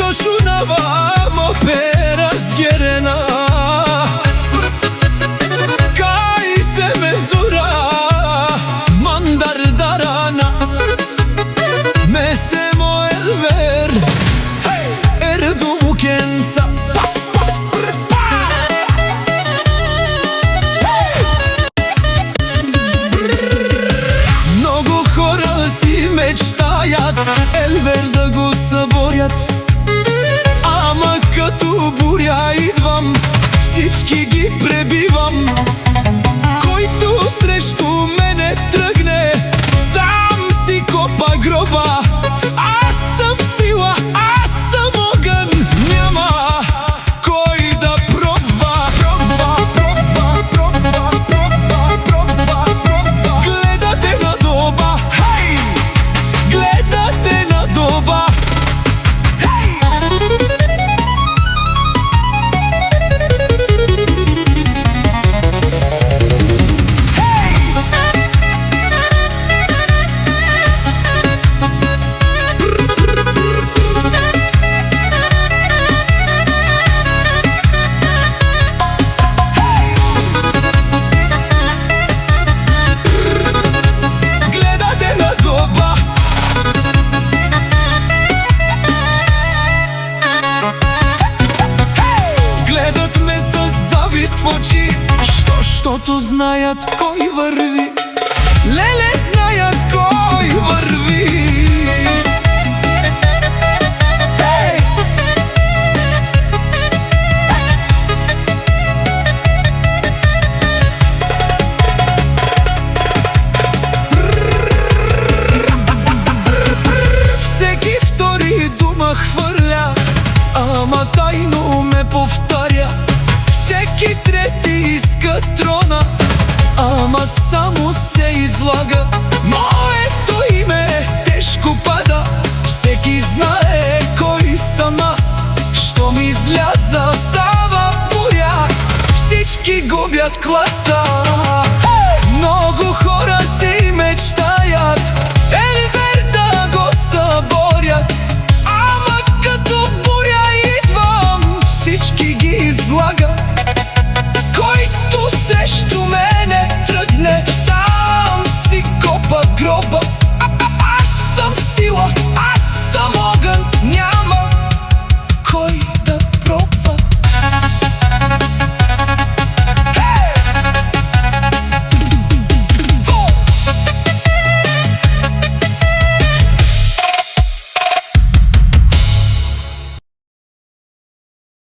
dosciunavamo per sghierena, cai se mesura mandar darana, me semo elver erdu bukenca. Много хора си мечтаят елвер да го съборят, ама като буря идвам, всички ги пребивам. Който срещу мене тръгне, сам си копа гроба. Аз съм сила, аз съм огън, няма кой да пробва. Гледате на доба, хей! Гледате на доба, хей! Гледат ме със завист в очи, защото знаят кой върви. Леле, знаят кой върви. Hey! Всеки втори дума хвърля, ама тайно ме повторя. Всеки трети иска трона, ама само се излага. Моето име тежко пада, всеки знае кой съм аз. Щом изляза става буря, всички губят класа.